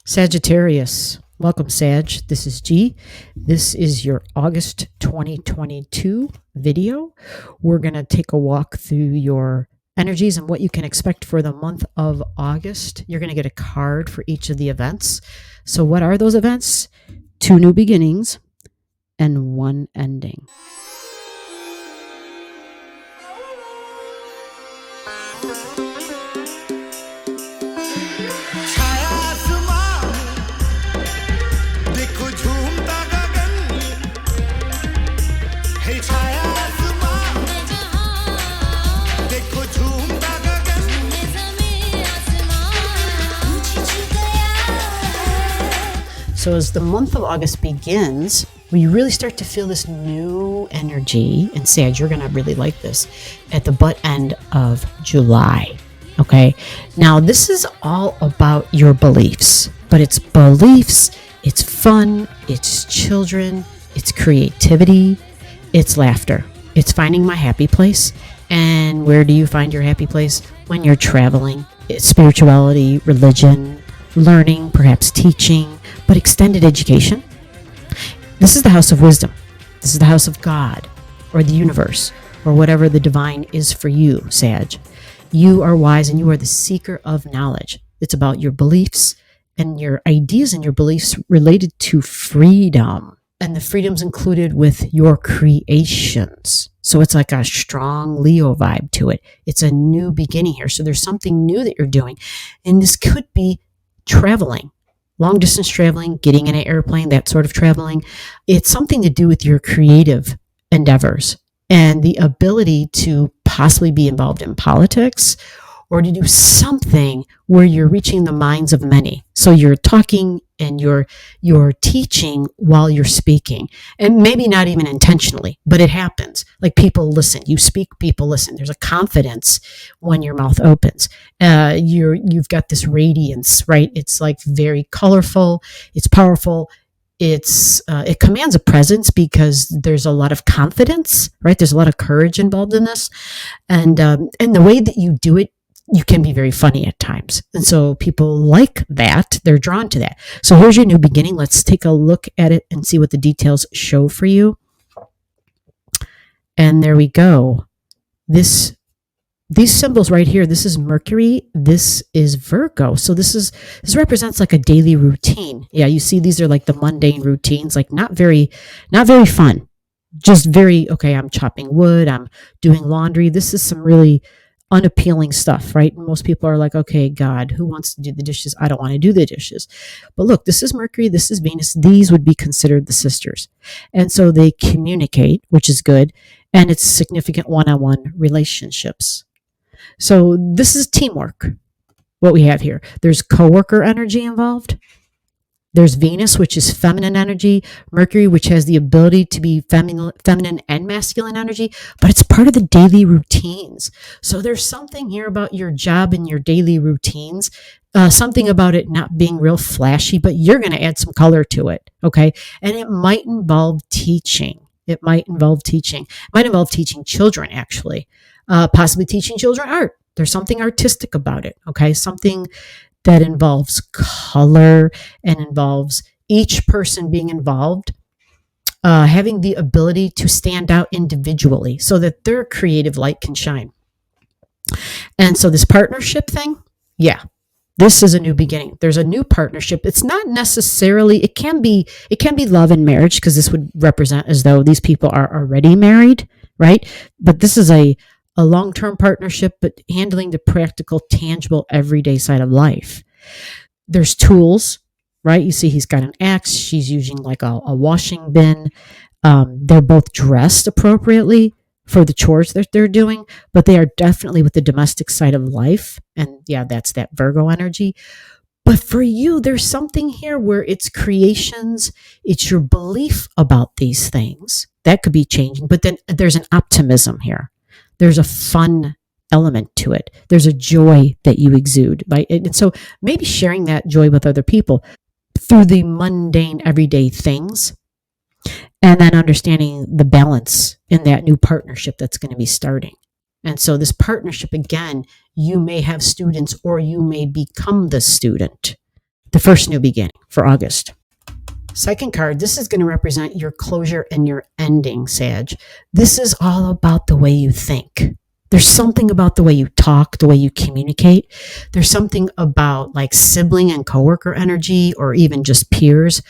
Sagittarius. Welcome, Sag. This is G. This is your August 2022 video. We're going to take a walk through your energies and what you can expect for the month of August. You're going to get a card for each of the events. So what are those events? 2 new beginnings and 1 ending. So as the month of August begins, we really start to feel this new energy. And Sag, you're going to really like this at the butt end of July. Okay. Now, this is all about your beliefs, but it's beliefs, it's fun, it's children, it's creativity, it's laughter, it's finding my happy place. And where do you find your happy place? When you're traveling. It's spirituality, religion, learning, perhaps teaching, but extended education. This is the house of wisdom. This is the house of God or the universe or whatever the divine is for you, Sag. You are wise and you are the seeker of knowledge. It's about your beliefs and your ideas and your beliefs related to freedom. And the freedom's included with your creations. So it's like a strong Leo vibe to it. It's a new beginning here. So there's something new that you're doing. And this could be traveling. Long distance traveling, getting in an airplane, that sort of traveling. It's something to do with your creative endeavors and the ability to possibly be involved in politics or to do something where you're reaching the minds of many. So you're talking and you're teaching while you're speaking, and maybe not even intentionally, but it happens. Like people listen. You speak, people listen. There's a confidence when your mouth opens. You've got this radiance, right? It's like very colorful. It's powerful. It commands a presence because there's a lot of confidence, right? There's a lot of courage involved in this, and the way that you do it, you can be very funny at times. And so people like that. They're drawn to that. So here's your new beginning. Let's take a look at it and see what the details show for you. And there we go. These symbols right here, this is Mercury, this is Virgo. So this represents like a daily routine. Yeah, you see these are like the mundane routines, like not very fun. Just very, okay, I'm chopping wood, I'm doing laundry. This is some really unappealing stuff, right? Most people are like, okay, God, who wants to do the dishes? I don't want to do the dishes. But look, this is Mercury, this is Venus. These would be considered the sisters. And so they communicate, which is good. And it's significant one-on-one relationships. So this is teamwork, what we have here. There's coworker energy involved. There's Venus, which is feminine energy, Mercury, which has the ability to be feminine and masculine energy, but it's part of the daily routines. So there's something here about your job and your daily routines, something about it not being real flashy, but you're going to add some color to it, okay? And it might involve teaching. It might involve teaching children, actually, possibly teaching children art. There's something artistic about it, okay? Something that involves color and involves each person being involved, having the ability to stand out individually so that their creative light can shine. And so this partnership thing, yeah, this is a new beginning. There's a new partnership. It's not necessarily, it can be love and marriage, because this would represent as though these people are already married, right? But this is a long-term partnership, but handling the practical, tangible, everyday side of life. There's tools, right? You see he's got an axe. She's using like a washing bin. They're both dressed appropriately for the chores that they're doing, but they are definitely with the domestic side of life. And yeah, that's that Virgo energy. But for you, there's something here where it's creations, it's your belief about these things. That could be changing, but then there's an optimism here. There's a fun element to it. There's a joy that you exude, right? And so maybe sharing that joy with other people through the mundane everyday things, and then understanding the balance in that new partnership that's going to be starting. And so this partnership, again, you may have students or you may become the student. the first new beginning for August. Second card, this is going to represent your closure and your ending, Sag. This is all about the way you think. There's something about the way you talk, the way you communicate. There's something about like sibling and coworker energy, or even just peers,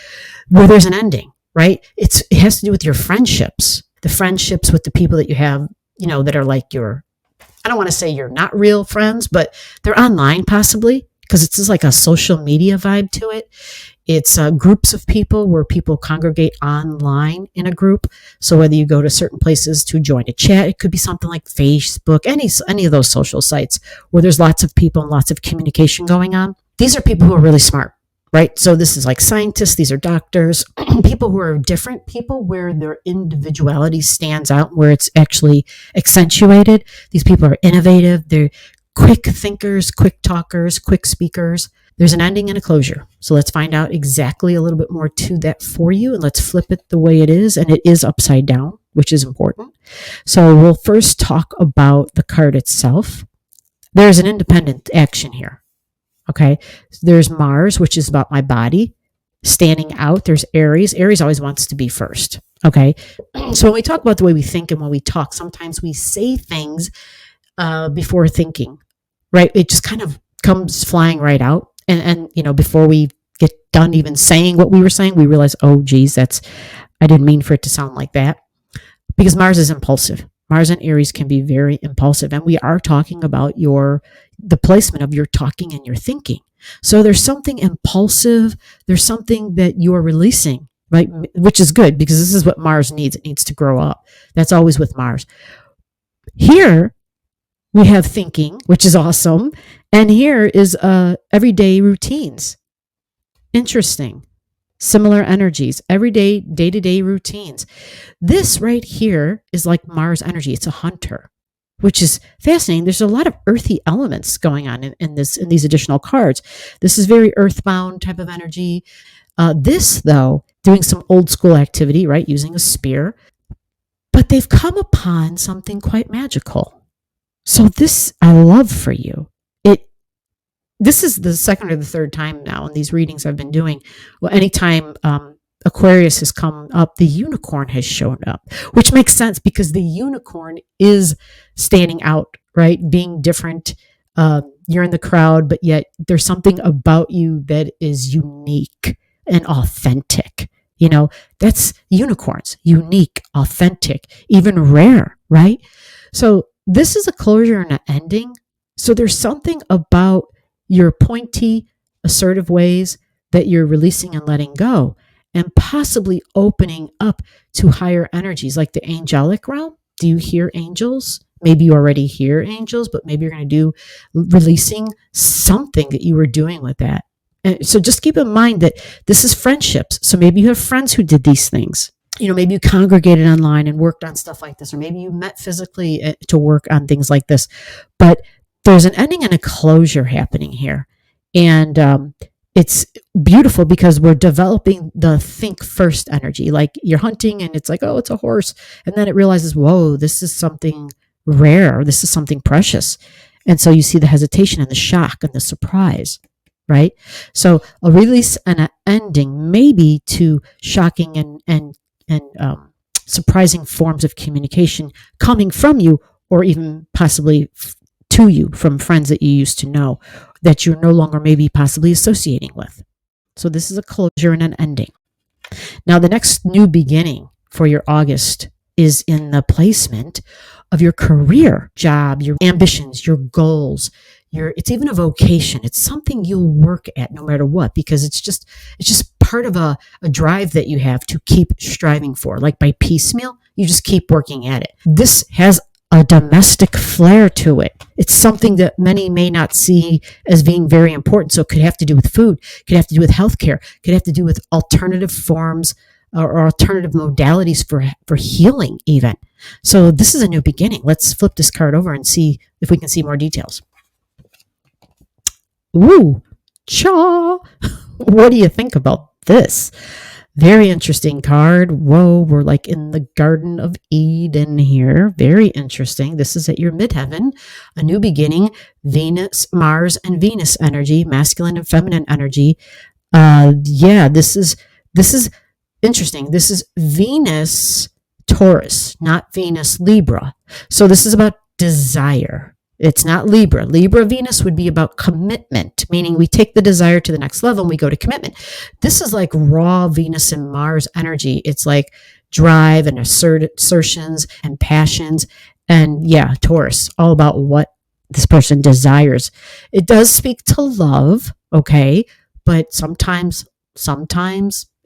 where there's an ending, right? It has to do with your friendships, the friendships with the people that you have, that are like I don't want to say you're not real friends, but they're online possibly, because it's just like a social media vibe to it. It's groups of people where people congregate online in a group. So whether you go to certain places to join a chat, it could be something like Facebook, any of those social sites where there's lots of people and lots of communication going on. These are people who are really smart, right? So this is like scientists, these are doctors, people who are different, people where their individuality stands out, where it's actually accentuated. These people are innovative, they're quick thinkers, quick talkers, quick speakers. There's an ending and a closure. So let's find out exactly a little bit more to that for you, and let's flip it the way it is. And it is upside down, which is important. So we'll first talk about the card itself. There's an independent action here. Okay. There's Mars, which is about my body standing out. There's Aries. Aries always wants to be first. Okay. So when we talk about the way we think and when we talk, sometimes we say things before thinking, right? It just kind of comes flying right out. And before we get done even saying what we were saying, we realize, oh, geez, I didn't mean for it to sound like that. Because Mars is impulsive. Mars and Aries can be very impulsive. And we are talking about the placement of your talking and your thinking. So there's something impulsive. There's something that you're releasing, right? Which is good, because this is what Mars needs. It needs to grow up. That's always with Mars. Here, we have thinking, which is awesome. And here is everyday routines. Interesting. Similar energies, everyday, day-to-day routines. This right here is like Mars energy. It's a hunter, which is fascinating. There's a lot of earthy elements going on in these additional cards. This is very earthbound type of energy. This, though, doing some old school activity, right? Using a spear. But they've come upon something quite magical. So this I love for you. This is the second or the third time now in these readings I've been doing. Well, anytime Aquarius has come up, the unicorn has shown up, which makes sense because the unicorn is standing out, right? Being different. You're in the crowd, but yet there's something about you that is unique and authentic. That's unicorns, unique, authentic, even rare, right? So this is a closure and an ending. So there's something about your pointy, assertive ways that you're releasing and letting go, and possibly opening up to higher energies like the angelic realm. Do you hear angels? Maybe you already hear angels, but maybe you're going to do releasing something that you were doing with that. And so just keep in mind that this is friendships. So maybe you have friends who did these things. Maybe you congregated online and worked on stuff like this, or maybe you met physically to work on things like this. But there's an ending and a closure happening here. And it's beautiful because we're developing the think first energy. Like you're hunting and it's like, oh, it's a horse. And then it realizes, whoa, this is something rare. This is something precious. And so you see the hesitation and the shock and the surprise, right? So a release and an ending maybe to shocking and surprising forms of communication coming from you, or even possibly to you from friends that you used to know that you're no longer maybe possibly associating with. So this is a closure and an ending. Now the next new beginning for your August is in the placement of your career, job, your ambitions, your goals. It's even a vocation. It's something you'll work at no matter what, because it's just part of a drive that you have to keep striving for. Like by piecemeal, you just keep working at it. This has a domestic flair to it. It's something that many may not see as being very important. So it could have to do with food, could have to do with healthcare, could have to do with alternative forms or alternative modalities for healing even. So this is a new beginning. Let's flip this card over and see if we can see more details. Ooh, cha! What do you think about this? Very interesting card. Whoa, we're like in the Garden of Eden here. Very interesting. This is at your midheaven, a new beginning, Venus, Mars, and Venus energy, masculine and feminine energy. Yeah, this is interesting. This is Venus Taurus, not Venus Libra. So this is about desire. It's not Libra. Libra Venus would be about commitment, meaning we take the desire to the next level and we go to commitment. This is like raw Venus and Mars energy. It's like drive and assertions and passions. And yeah, Taurus, all about what this person desires. It does speak to love, okay? But sometimes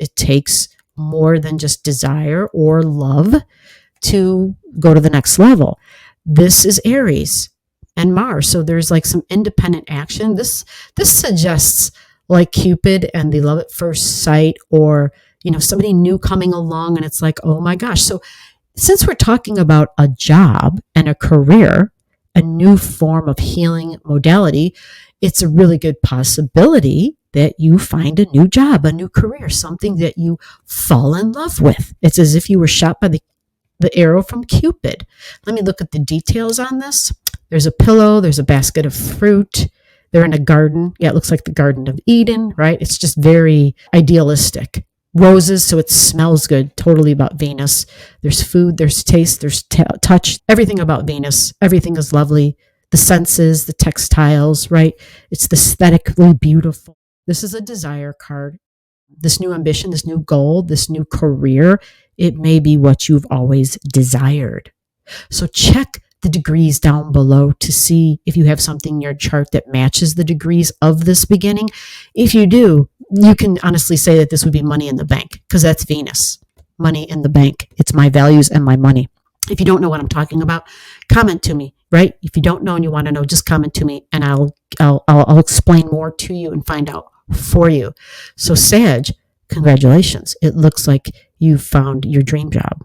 it takes more than just desire or love to go to the next level. This is Aries and Mars. So there's like some independent action. This suggests like Cupid and the love at first sight, or somebody new coming along and it's like, oh my gosh. So since we're talking about a job and a career, a new form of healing modality, it's a really good possibility that you find a new job, a new career, something that you fall in love with. It's as if you were shot by the arrow from Cupid. Let me look at the details on this. There's a pillow, there's a basket of fruit. They're in a garden. Yeah, it looks like the Garden of Eden, right? It's just very idealistic. Roses, so it smells good, totally about Venus. There's food, there's taste, there's touch, everything about Venus. Everything is lovely. The senses, the textiles, right? It's aesthetically beautiful. This is a desire card. This new ambition, this new goal, this new career, it may be what you've always desired. So check the degrees down below to see if you have something in your chart that matches the degrees of this beginning. If you do, you can honestly say that this would be money in the bank, because that's Venus. Money in the bank. It's my values and my money. If you don't know what I'm talking about, comment to me, right? If you don't know and you want to know, just comment to me and I'll explain more to you and find out for you. So Sag, congratulations. It looks like you found your dream job.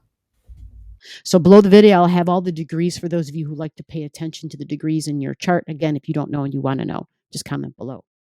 So below the video, I'll have all the degrees for those of you who like to pay attention to the degrees in your chart. Again, if you don't know and you want to know, just comment below.